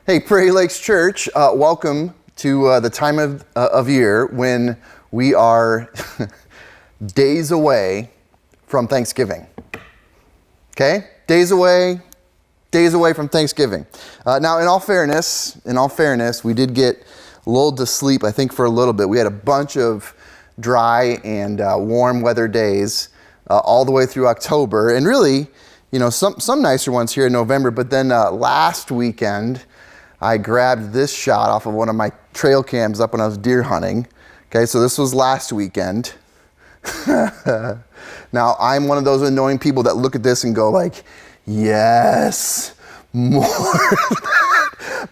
Hey, Prairie Lakes Church, welcome to the time of year when we are days away from Thanksgiving. Okay? Days away from Thanksgiving. Now, in all fairness, we did get lulled to sleep, I think, for a little bit. We had a bunch of dry and warm weather days all the way through October, and really, you know, some nicer ones here in November, but then last weekend, I grabbed this shot off of one of my trail cams up when I was deer hunting. Okay, so this was last weekend. Now, I'm one of those annoying people that look at this and go like, yes, more.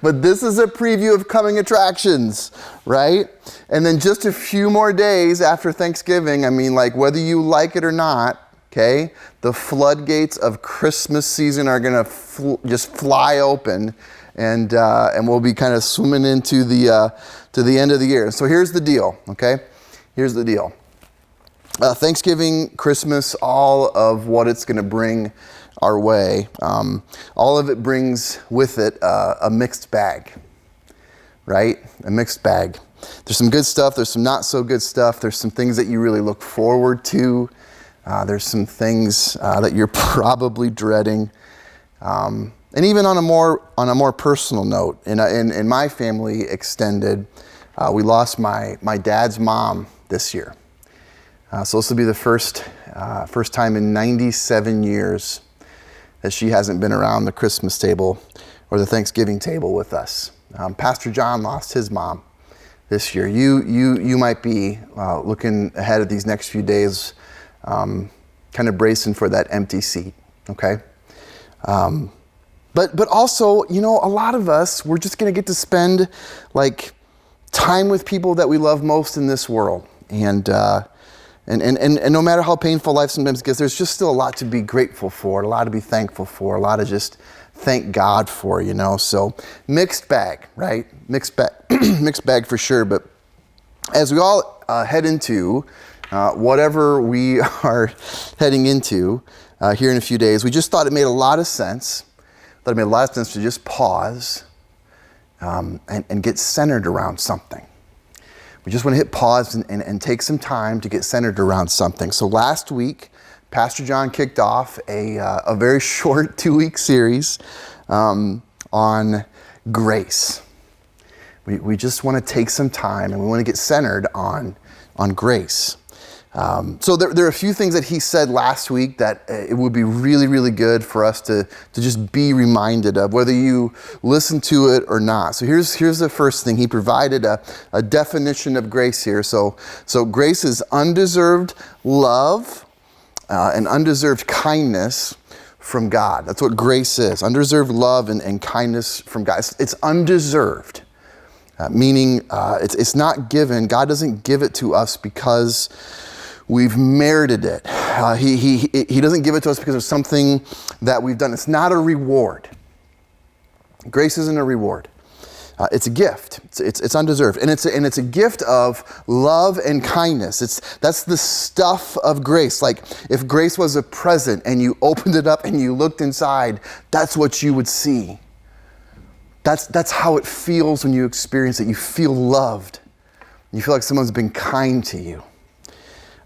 But this is a preview of coming attractions, right? And then just a few more days after Thanksgiving, I mean, like, whether you like it or not, okay, the floodgates of Christmas season are gonna just fly open. And we'll be kind of swimming into the end of the year. So here's the deal, okay? Here's the deal. Thanksgiving, Christmas, all of what it's going to bring our way, all of it brings with it a mixed bag, right? A mixed bag. There's some good stuff. There's some not so good stuff. There's some things that you really look forward to. There's some things that you're probably dreading. And even on a more personal note, in my family extended, we lost my dad's mom this year. So this will be the first time in 97 years that she hasn't been around the Christmas table or the Thanksgiving table with us. Pastor John lost his mom this year. You might be looking ahead at these next few days, kind of bracing for that empty seat. Okay. But also, you know, a lot of us, we're just going to get to spend like time with people that we love most in this world. And no matter how painful life sometimes gets, there's just still a lot to be grateful for, a lot to be thankful for, a lot to just thank God for, you know. So mixed bag, right? Mixed bag for sure. But as we all head into whatever we are heading into here in a few days, we just thought it made a lot of sense. That it made a lot of sense to just pause and get centered around something. We just want to hit pause and take some time to get centered around something. So last week, Pastor John kicked off a very short 2-week series on grace. We just want to take some time and we want to get centered on grace. So there are a few things that he said last week that it would be really, really good for us to just be reminded of, whether you listen to it or not. So here's the first thing. He provided a definition of grace here. So grace is undeserved love and undeserved kindness from God. That's what grace is. Undeserved love and kindness from God. It's undeserved, meaning it's not given. God doesn't give it to us because we've merited it. He doesn't give it to us because of something that we've done. It's not a reward. Grace isn't a reward. It's a gift. It's undeserved, and it's a gift of love and kindness. That's the stuff of grace. Like if grace was a present and you opened it up and you looked inside, that's what you would see. That's how it feels when you experience it. You feel loved. You feel like someone's been kind to you.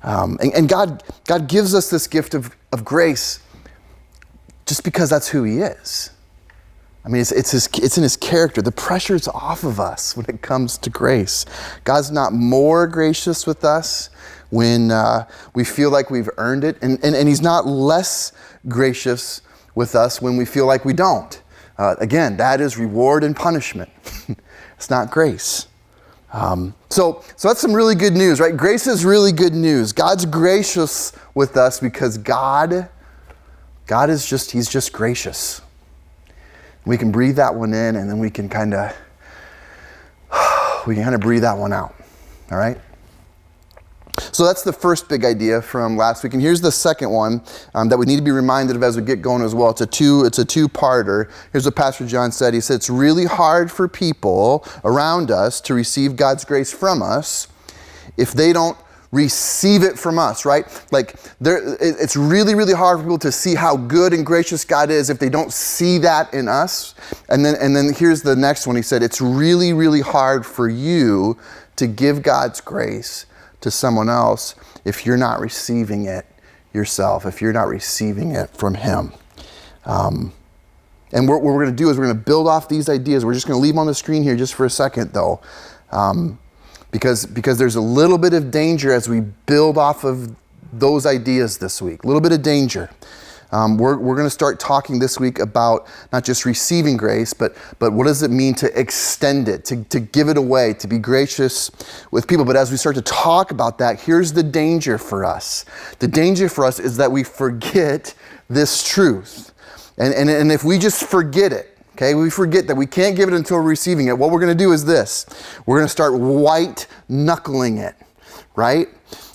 And God gives us this gift of grace just because that's who he is. I mean, it's in his character. The pressure's off of us when it comes to grace. God's not more gracious with us when we feel like we've earned it. And he's not less gracious with us when we feel like we don't. Again, that is reward and punishment. It's not grace. So that's some really good news, right? Grace is really good news. God's gracious with us because God is he's just gracious. We can breathe that one in and then we can kind of breathe that one out. All right? So that's the first big idea from last week. And here's the second one that we need to be reminded of as we get going as well. It's a two-parter. Here's what Pastor John said. He said, it's really hard for people around us to receive God's grace from us if they don't receive it from us, right? Like it's really, really hard for people to see how good and gracious God is if they don't see that in us. And then here's the next one. He said, it's really, really hard for you to give God's grace to someone else if you're not receiving it yourself, if you're not receiving it from him. And what we're going to do is we're going to build off these ideas. We're just going to leave them on the screen here just for a second, though. Because there's a little bit of danger as we build off of those ideas this week. A little bit of danger. We're going to start talking this week about not just receiving grace, but what does it mean to extend it, to give it away, to be gracious with people. But as we start to talk about that, here's the danger for us. The danger for us is that we forget this truth. And if we just forget it, okay, we forget that we can't give it until we're receiving it. What we're going to do is this. We're going to start white knuckling it, right?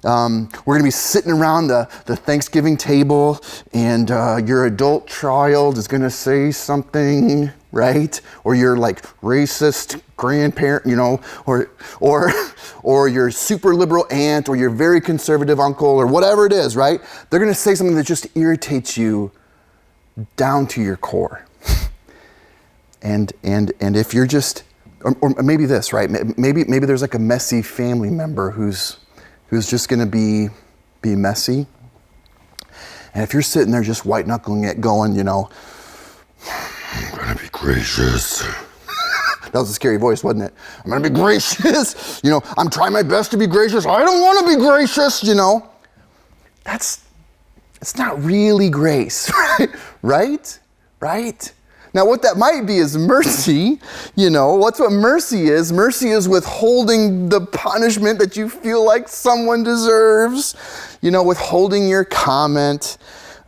We're going to be sitting around the Thanksgiving table, and your adult child is going to say something, right? Or your like racist grandparent, or your super liberal aunt, or your very conservative uncle, or whatever it is, right? They're going to say something that just irritates you down to your core. And if you're just, or maybe this, right? Maybe there's like a messy family member who's just going to be messy. And if you're sitting there just white knuckling it, going, I'm going to be gracious. That was a scary voice, wasn't it? I'm going to be gracious. I'm trying my best to be gracious. I don't want to be gracious. It's not really grace, right? Right? Now, what that might be is mercy. What's what mercy is? Mercy is withholding the punishment that you feel like someone deserves. Withholding your comment,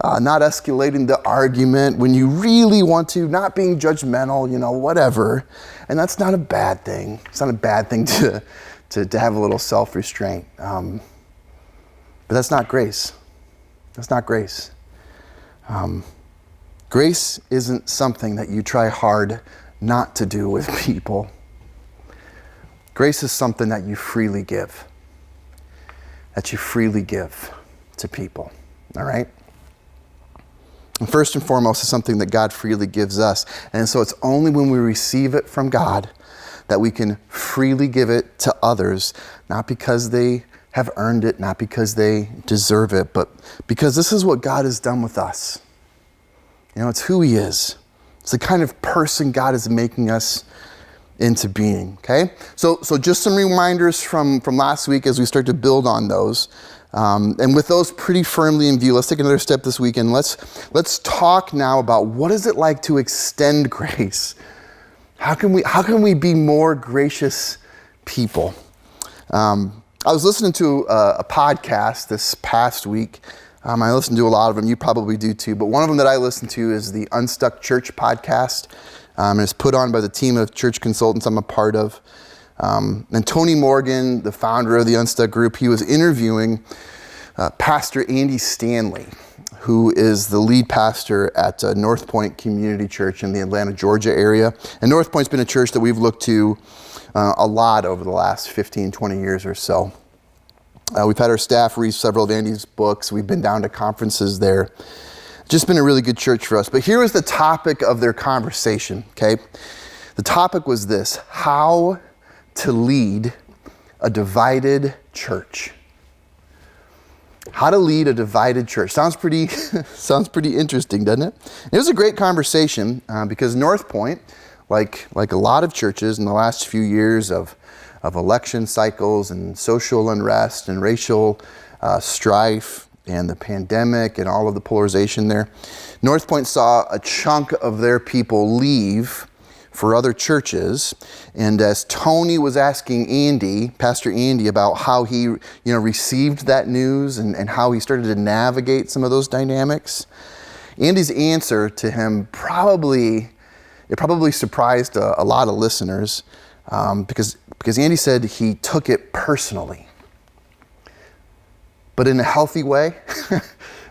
not escalating the argument when you really want to, not being judgmental, whatever. And that's not a bad thing. It's not a bad thing to have a little self-restraint. But that's not grace. That's not grace. Grace isn't something that you try hard not to do with people. Grace is something that you freely give. That you freely give to people. All right? And first and foremost, it's something that God freely gives us. And so it's only when we receive it from God that we can freely give it to others, not because they have earned it, not because they deserve it, but because this is what God has done with us. It's who he is. It's the kind of person God is making us into being, okay? So just some reminders from last week as we start to build on those. And with those pretty firmly in view, let's take another step this weekend. Let's talk now about what is it like to extend grace? How can we be more gracious people? I was listening to a podcast this past week. I listen to a lot of them. You probably do too. But one of them that I listen to is the Unstuck Church podcast. And it's put on by the team of church consultants I'm a part of. And Tony Morgan, the founder of the Unstuck group, he was interviewing Pastor Andy Stanley, who is the lead pastor at North Point Community Church in the Atlanta, Georgia area. And North Point's been a church that we've looked to a lot over the last 15, 20 years or so. We've had our staff read several of Andy's books. We've been down to conferences there. Just been a really good church for us. But here was the topic of their conversation, okay? The topic was this: how to lead a divided church. How to lead a divided church. Sounds pretty interesting, doesn't it? It was a great conversation because North Point, like a lot of churches in the last few years of election cycles and social unrest and racial strife and the pandemic and all of the polarization there, North Point saw a chunk of their people leave for other churches. And as Tony was asking Andy, Pastor Andy, about how he received that news and how he started to navigate some of those dynamics, Andy's answer to him probably surprised a lot of listeners because Andy said he took it personally, but in a healthy way,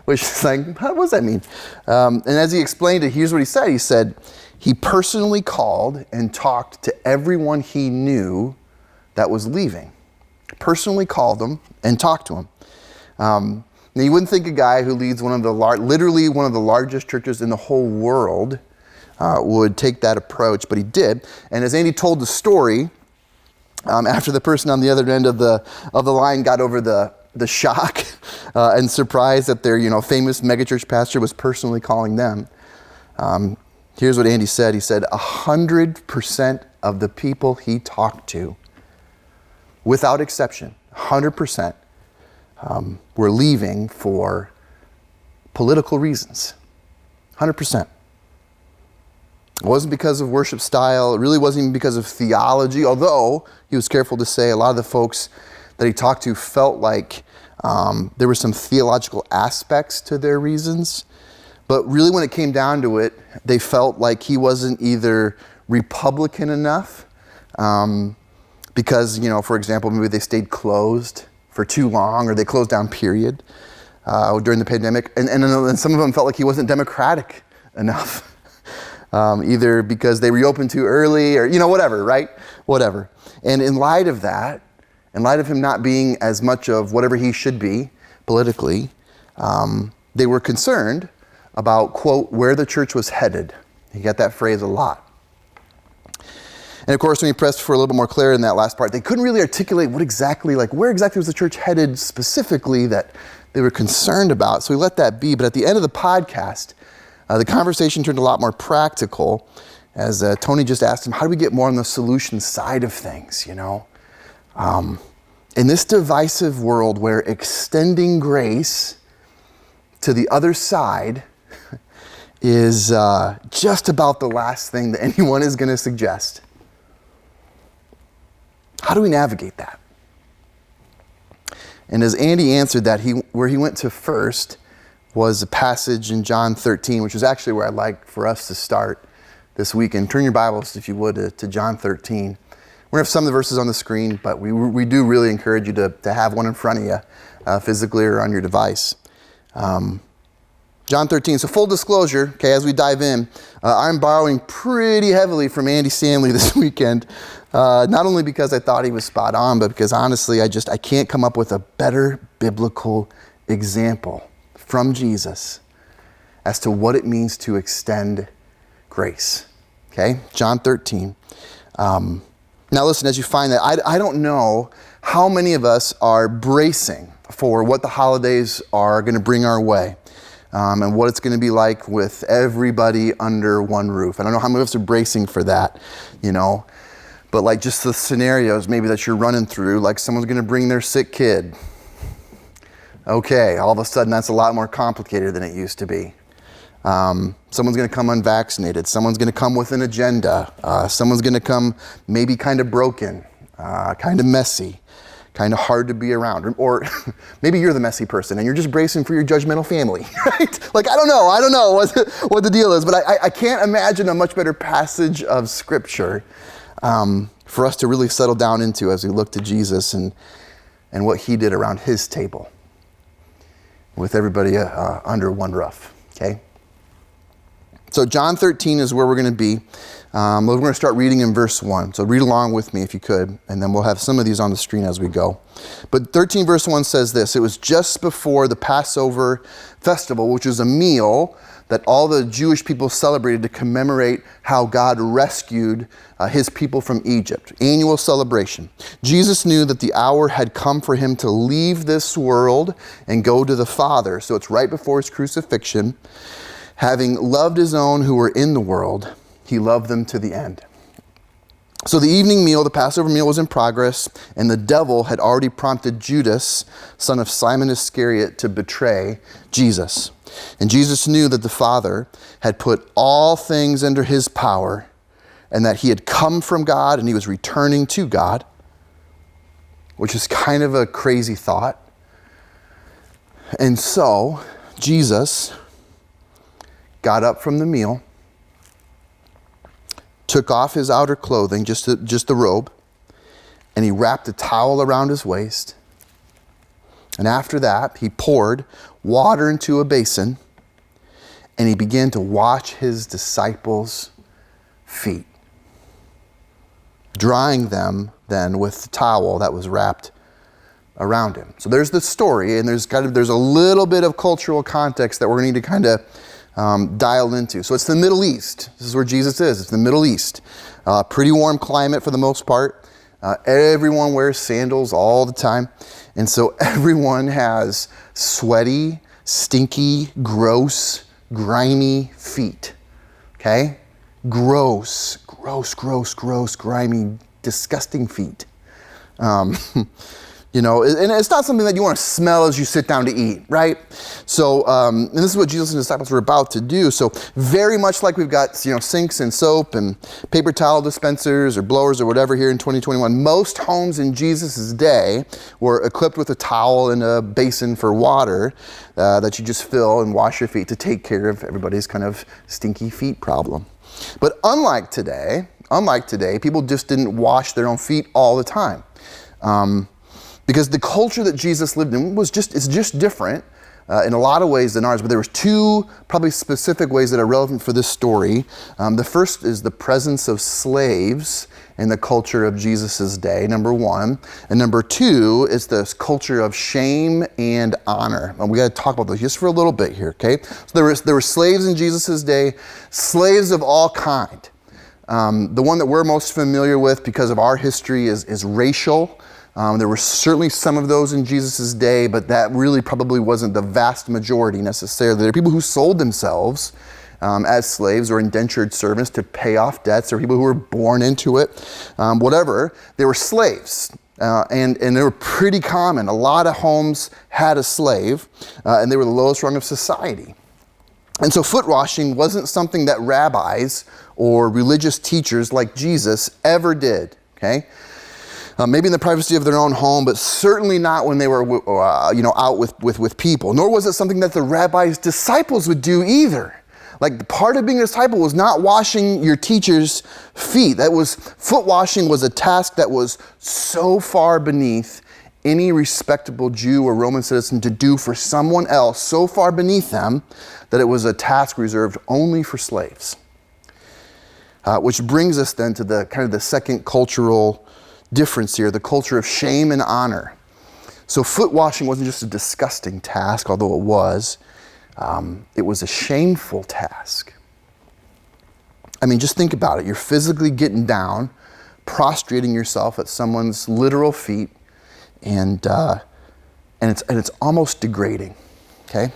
which is like, what does that mean? And as he explained it, here's what he said. He said he personally called and talked to everyone he knew that was leaving. personally called him and talked to him. Now you wouldn't think a guy who leads literally one of the largest churches in the whole world would take that approach, but he did. And as Andy told the story, after the person on the other end of the line got over the shock and surprise that their famous megachurch pastor was personally calling them, here's what Andy said. He said 100% of the people he talked to, without exception, 100%, were leaving for political reasons. 100%. It wasn't because of worship style. It really wasn't even because of theology, although he was careful to say a lot of the folks that he talked to felt like there were some theological aspects to their reasons. But really when it came down to it, they felt like he wasn't either Republican enough because, for example, maybe they stayed closed for too long or they closed down, period, during the pandemic. And some of them felt like he wasn't Democratic enough. Either because they reopened too early or, whatever, right? Whatever. And in light of that, in light of him not being as much of whatever he should be politically, they were concerned about, quote, where the church was headed. You get that phrase a lot. And of course, when he pressed for a little bit more clarity in that last part, they couldn't really articulate where exactly was the church headed specifically that they were concerned about. So we let that be. But at the end of the podcast, the conversation turned a lot more practical as Tony just asked him, how do we get more on the solution side of things, In this divisive world where extending grace to the other side is just about the last thing that anyone is going to suggest. How do we navigate that? And as Andy answered that, where he went to first was a passage in John 13, which is actually where I'd like for us to start this weekend. Turn your Bibles, if you would, to John 13. We're going to have some of the verses on the screen, but we do really encourage you to have one in front of you, physically or on your device. John 13. So full disclosure, okay, as we dive in, I'm borrowing pretty heavily from Andy Stanley this weekend, not only because I thought he was spot on, but because honestly, I can't come up with a better biblical example from Jesus as to what it means to extend grace. Okay, John 13. Now listen, as you find that, I don't know how many of us are bracing for what the holidays are going to bring our way. And what it's going to be like with everybody under one roof. I don't know how many of us are bracing for that, but like just the scenarios maybe that you're running through, like someone's going to bring their sick kid. Okay, all of a sudden that's a lot more complicated than it used to be. Someone's going to come unvaccinated. Someone's going to come with an agenda. Someone's going to come maybe kind of broken, kind of messy, kind of hard to be around. Or maybe you're the messy person and you're just bracing for your judgmental family, right? Like, I don't know what the deal is, but I can't imagine a much better passage of Scripture for us to really settle down into as we look to Jesus and what he did around his table with everybody under one roof, okay? So John 13 is where we're going to be. We're going to start reading in verse 1. So read along with me if you could, and then we'll have some of these on the screen as we go. But 13 verse 1 says this: it was just before the Passover festival, which was a meal that all the Jewish people celebrated to commemorate how God rescued his people from Egypt. Annual celebration. Jesus knew that the hour had come for him to leave this world and go to the Father. So it's right before his crucifixion. Having loved his own who were in the world, he loved them to the end. So the evening meal, the Passover meal, was in progress, and the devil had already prompted Judas, son of Simon Iscariot, to betray Jesus. And Jesus knew that the Father had put all things under his power, and that he had come from God and he was returning to God, which is kind of a crazy thought. And so Jesus got up from the meal, took off his outer clothing, just the robe, and he wrapped a towel around his waist. And after that, he poured water into a basin, and he began to wash his disciples' feet, drying them then with the towel that was wrapped around him. So there's the story, and there's a little bit of cultural context that we're going to need to kind of dial into. So it's the Middle East. This is where Jesus is. It's the Middle East. Pretty warm climate for the most part. Everyone wears sandals all the time. And so everyone has sweaty, stinky, gross, grimy feet. Okay? Gross, grimy, disgusting feet. And it's not something that you want to smell as you sit down to eat, right? So, and this is what Jesus and his disciples were about to do. So very much like we've got, sinks and soap and paper towel dispensers or blowers or whatever here in 2021, most homes in Jesus' day were equipped with a towel and a basin for water that you just fill and wash your feet to take care of everybody's kind of stinky feet problem. But unlike today, people just didn't wash their own feet all the time. Because the culture that Jesus lived in is just different in a lot of ways than ours. But there was two probably specific ways that are relevant for this story. The first is the presence of slaves in the culture of Jesus' day, number one. And number two is this culture of shame and honor. And we got to talk about those just for a little bit here, okay? So there were slaves in Jesus' day, slaves of all kind. The one that we're most familiar with because of our history is racial. There were certainly some of those in Jesus' day, but that really probably wasn't the vast majority necessarily. There are people who sold themselves as slaves or indentured servants to pay off debts. There are people who were born into it. Whatever, they were slaves. And they were pretty common. A lot of homes had a slave, and they were the lowest rung of society. And so foot washing wasn't something that rabbis or religious teachers like Jesus ever did, okay? Maybe in the privacy of their own home, but certainly not when they were, out with people. Nor was it something that the rabbi's disciples would do either. Like, part of being a disciple was not washing your teacher's feet. Foot washing was a task that was so far beneath any respectable Jew or Roman citizen to do for someone else, so far beneath them, that it was a task reserved only for slaves. Which brings us then to the second cultural difference here, the culture of shame and honor. So foot washing wasn't just a disgusting task, although it was a shameful task. I mean, just think about it. You're physically getting down, prostrating yourself at someone's literal feet, and it's almost degrading. Okay.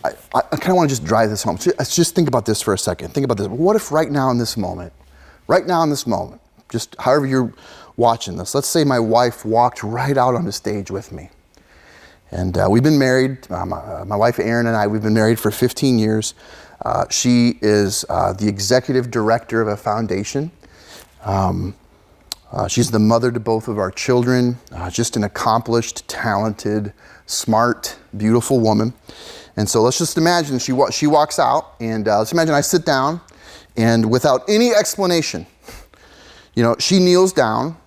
I kind of want to just drive this home. Let's just think about this for a second. Think about this. What if right now in this moment, just however you're watching this, let's say my wife walked right out on the stage with me. And we've been married, my wife Erin and I, we've been married for 15 years. She is the executive director of a foundation. She's the mother to both of our children, just an accomplished, talented, smart, beautiful woman. And so let's just imagine she walks out, and let's imagine I sit down, and without any explanation, she kneels down,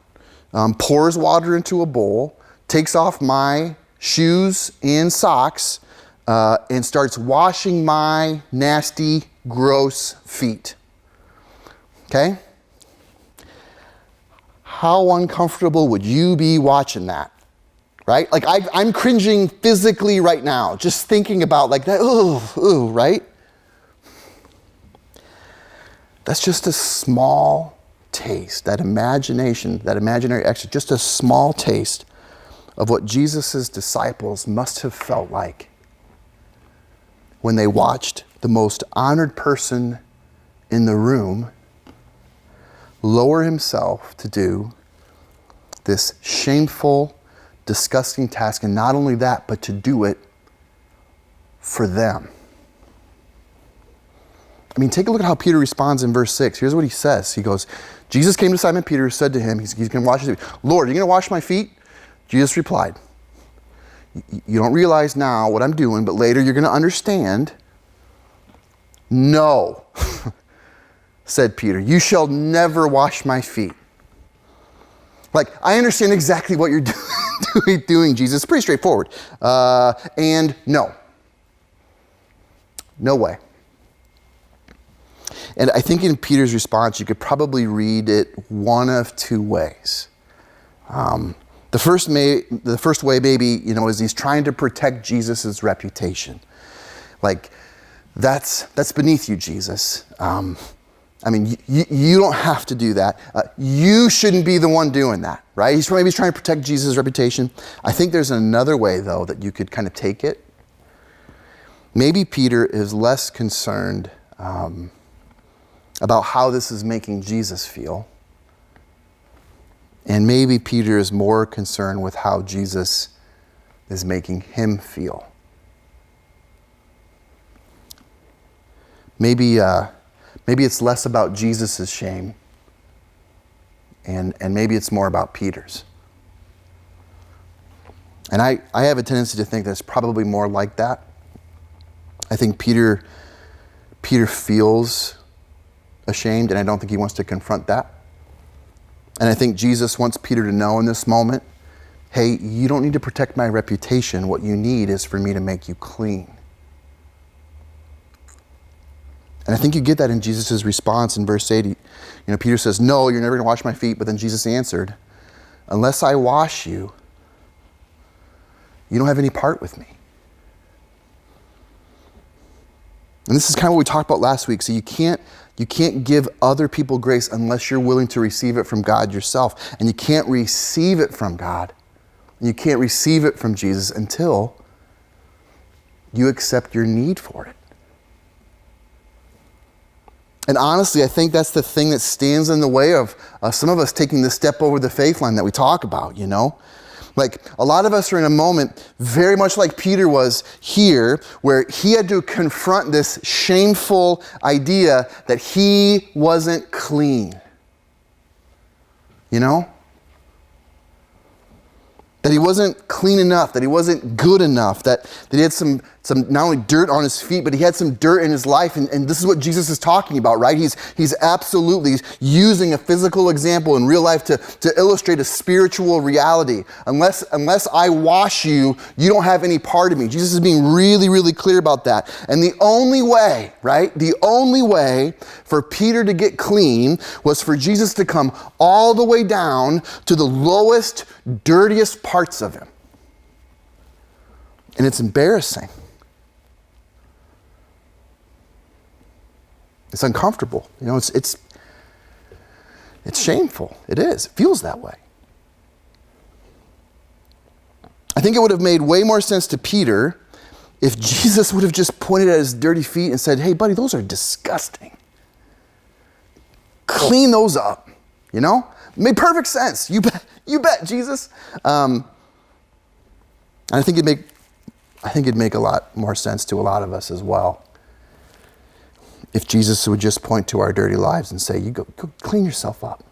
pours water into a bowl, takes off my shoes and socks, and starts washing my nasty, gross feet. Okay? How uncomfortable would you be watching that? Right? Like I'm cringing physically right now, just thinking about like that, ooh, right? That's just a small taste, that imaginary extra, just a small taste of what Jesus' disciples must have felt like when they watched the most honored person in the room lower himself to do this shameful, disgusting task, and not only that, but to do it for them. I mean, take a look at how Peter responds in verse 6. Here's what he says. He goes, Jesus came to Simon Peter, said to him, he's going to wash his feet. Lord, are you going to wash my feet? Jesus replied, you don't realize now what I'm doing, but later you're going to understand. No, said Peter, you shall never wash my feet. Like, I understand exactly what you're doing, Jesus. It's pretty straightforward. And no. No way. And I think in Peter's response, you could probably read it one of two ways. The first way maybe, is he's trying to protect Jesus' reputation. Like, that's beneath you, Jesus. You don't have to do that. You shouldn't be the one doing that, right? He's trying to protect Jesus' reputation. I think there's another way, though, that you could kind of take it. Maybe Peter is less concerned about how this is making Jesus feel. And maybe Peter is more concerned with how Jesus is making him feel. Maybe it's less about Jesus' shame, and maybe it's more about Peter's. And I have a tendency to think that it's probably more like that. I think Peter feels ashamed, and I don't think he wants to confront that. And I think Jesus wants Peter to know in this moment, hey, you don't need to protect my reputation. What you need is for me to make you clean. And I think you get that in Jesus' response in verse 8. Peter says, no, you're never going to wash my feet. But then Jesus answered, unless I wash you, you don't have any part with me. And this is kind of what we talked about last week. So you can't give other people grace unless you're willing to receive it from God yourself. And you can't receive it from God. And you can't receive it from Jesus until you accept your need for it. And honestly, I think that's the thing that stands in the way of some of us taking the step over the faith line that we talk about, Like, a lot of us are in a moment very much like Peter was here, where he had to confront this shameful idea that he wasn't clean. That he wasn't clean enough, that he wasn't good enough, that he had some not only dirt on his feet, but he had some dirt in his life. And this is what Jesus is talking about, right? He's absolutely using a physical example in real life to illustrate a spiritual reality. Unless I wash you, you don't have any part of me. Jesus is being really, really clear about that. And the only way, right? The only way for Peter to get clean was for Jesus to come all the way down to the lowest, dirtiest parts of him. And it's embarrassing. It's uncomfortable. It's shameful. It is. It feels that way. I think it would have made way more sense to Peter if Jesus would have just pointed at his dirty feet and said, hey, buddy, those are disgusting. Clean those up. It made perfect sense. You bet, Jesus. And I think it'd make a lot more sense to a lot of us as well if Jesus would just point to our dirty lives and say, you go clean yourself up.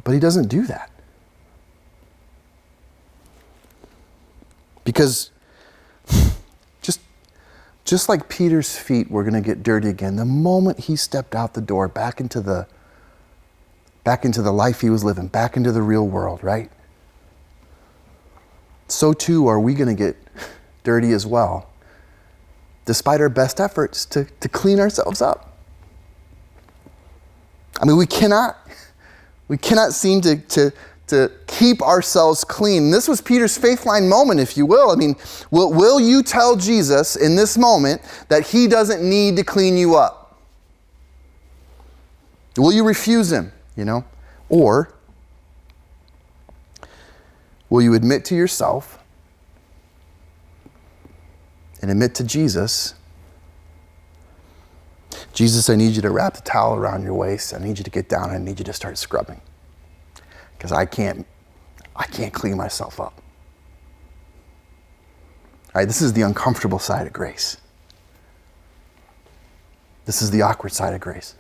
But he doesn't do that. Because just like Peter's feet were going to get dirty again, the moment he stepped out the door back into the life he was living, back into the real world, right? So too are we going to get dirty as well, despite our best efforts to clean ourselves up. We cannot seem to keep ourselves clean. This was Peter's faith line moment, if you will. Will you tell Jesus in this moment that he doesn't need to clean you up? Will you refuse him, Or will you admit to yourself and admit to Jesus, I need you to wrap the towel around your waist. I need you to get down. I need you to start scrubbing. Because I can't clean myself up. All right, this is the uncomfortable side of grace. This is the awkward side of grace.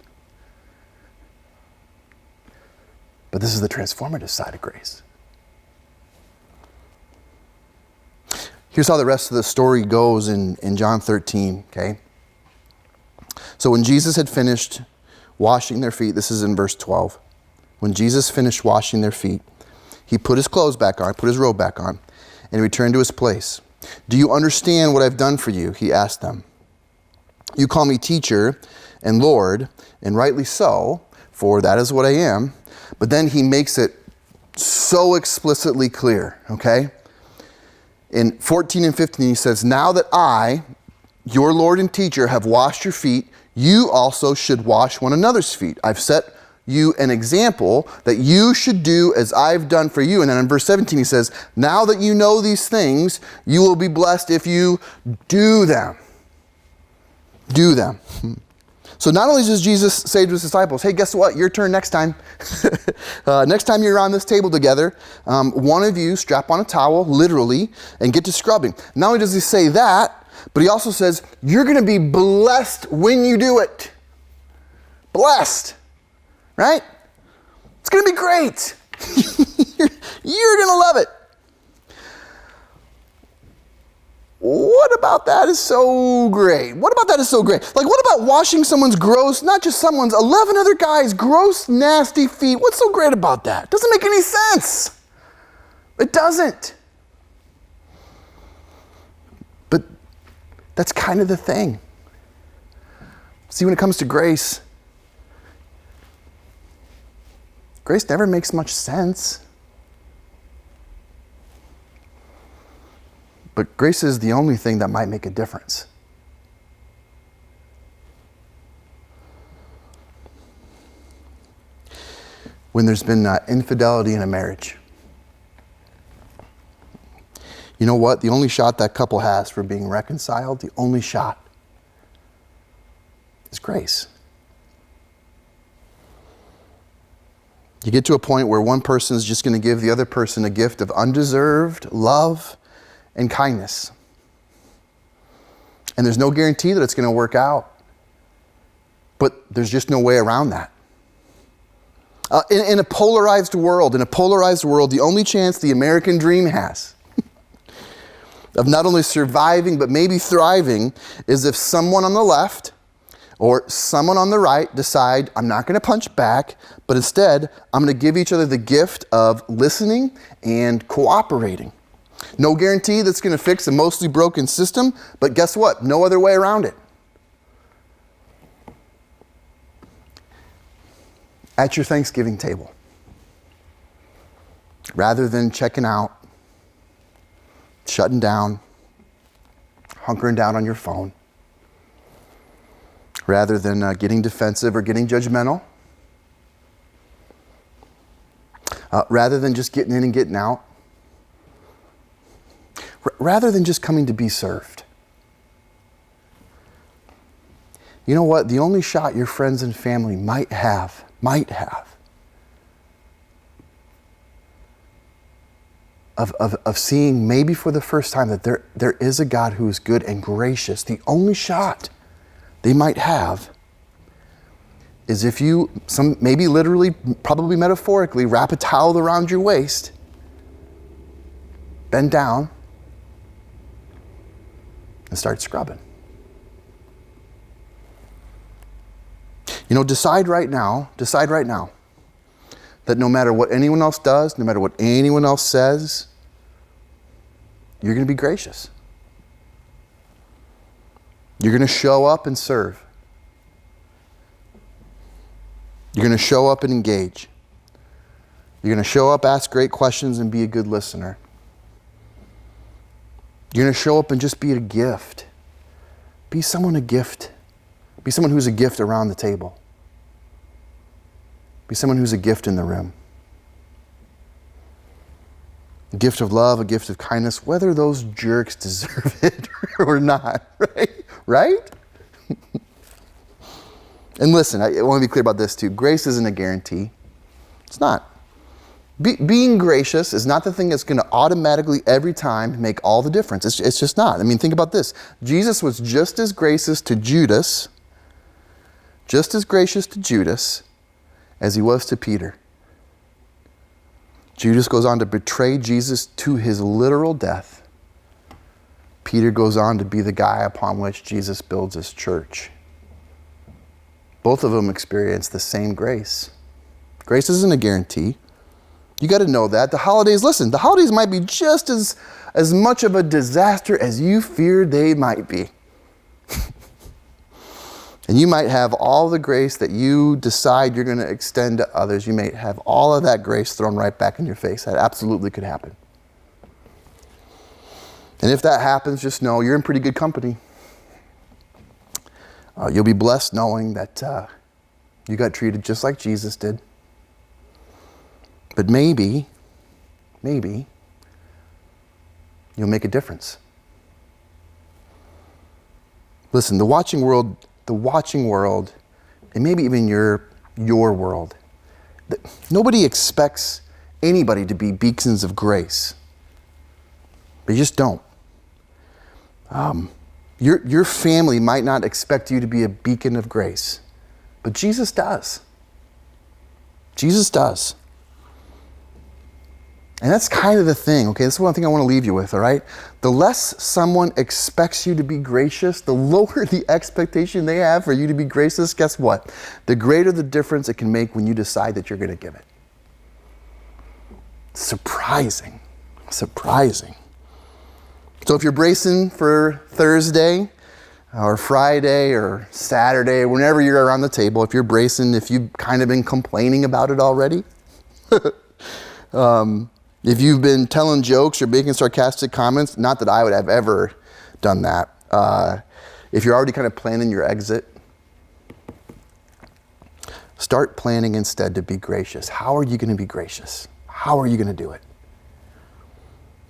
But this is the transformative side of grace. Here's how the rest of the story goes in John 13, okay? So when Jesus had finished washing their feet, this is in verse 12. When Jesus finished washing their feet, he put his clothes back on, put his robe back on, and returned to his place. Do you understand what I've done for you? He asked them. You call me teacher and Lord, and rightly so, for that is what I am. But then he makes it so explicitly clear, okay? In 14 and 15, he says, now that I, your Lord and teacher, have washed your feet, you also should wash one another's feet. I've set you an example that you should do as I've done for you. And then in verse 17, he says, now that you know these things, you will be blessed if you do them. Do them. So not only does Jesus say to his disciples, hey, guess what? Your turn next time. Next time you're around this table together, one of you strap on a towel, literally, and get to scrubbing. Not only does he say that, but he also says, you're going to be blessed when you do it. Blessed. Right? It's going to be great. You're going to love it. What about that is so great? What about that is so great? Like, what about washing someone's gross, not just someone's, 11 other guys' gross, nasty feet? What's so great about that? Doesn't make any sense. It doesn't. But that's kind of the thing. See, when it comes to grace, grace never makes much sense. But grace is the only thing that might make a difference. When there's been infidelity in a marriage, you know what? The only shot that couple has for being reconciled, the only shot, is grace. You get to a point where one person is just going to give the other person a gift of undeserved love and kindness. And there's no guarantee that it's going to work out. But there's just no way around that. In a polarized world, the only chance the American dream has of not only surviving but maybe thriving is if someone on the left or someone on the right decide, I'm not going to punch back, but instead, I'm going to give each other the gift of listening and cooperating. No guarantee that's going to fix a mostly broken system, but guess what? No other way around it. At your Thanksgiving table, rather than checking out, shutting down, hunkering down on your phone, rather than getting defensive or getting judgmental, rather than just getting in and getting out, rather than just coming to be served. You know what? The only shot your friends and family might have, of seeing maybe for the first time that there is a God who is good and gracious, the only shot they might have is if you, maybe literally, probably metaphorically, wrap a towel around your waist, bend down, and start scrubbing. You know, decide right now that no matter what anyone else does, no matter what anyone else says, you're going to be gracious. You're going to show up and serve. You're going to show up and engage. You're going to show up, ask great questions, and be a good listener. You're going to show up and just be a gift. Be someone a gift. Be someone who's a gift around the table. Be someone who's a gift in the room. A gift of love, a gift of kindness, whether those jerks deserve it or not, right? And listen, I want to be clear about this too. Grace isn't a guarantee. It's not. Being gracious is not the thing that's going to automatically every time make all the difference. It's just not. I mean, think about this. Jesus was just as gracious to Judas, as he was to Peter. Judas goes on to betray Jesus to his literal death. Peter goes on to be the guy upon which Jesus builds his church. Both of them experience the same grace. Grace isn't a guarantee. You got to know that. The holidays might be just as much of a disaster as you feared they might be. And you might have all the grace that you decide you're going to extend to others. You may have all of that grace thrown right back in your face. That absolutely could happen. And if that happens, just know you're in pretty good company. You'll be blessed knowing that you got treated just like Jesus did. But maybe you'll make a difference. Listen, the watching world, and maybe even your world, nobody expects anybody to be beacons of grace. They just don't. Your family might not expect you to be a beacon of grace, but Jesus does. Jesus does. And that's kind of the thing, okay? This is one thing I want to leave you with, all right? The less someone expects you to be gracious, the lower the expectation they have for you to be gracious, guess what? The greater the difference it can make when you decide that you're going to give it. Surprising. Surprising. So if you're bracing for Thursday or Friday or Saturday, whenever you're around the table, if you're bracing, if you've kind of been complaining about it already, if you've been telling jokes or making sarcastic comments, not that I would have ever done that. If you're already kind of planning your exit, start planning instead to be gracious. How are you going to be gracious? How are you going to do it?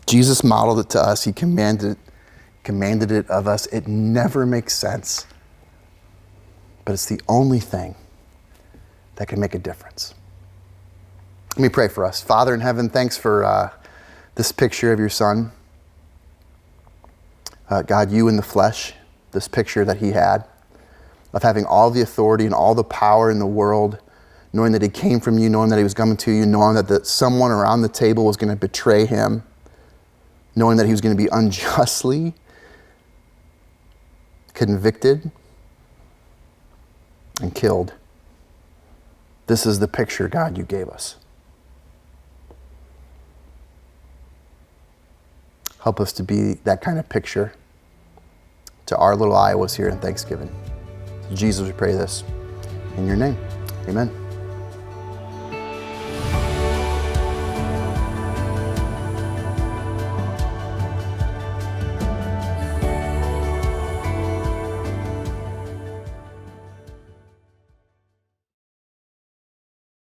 Jesus modeled it to us. He commanded it of us. It never makes sense, but it's the only thing that can make a difference. Let me pray for us. Father in heaven, thanks for this picture of your son. God, you in the flesh, this picture that he had of having all the authority and all the power in the world, knowing that he came from you, knowing that he was coming to you, knowing that someone around the table was going to betray him, knowing that he was going to be unjustly convicted and killed. This is the picture, God, you gave us. Help us to be that kind of picture to our little Iowas here in Thanksgiving. Jesus, we pray this in your name. Amen.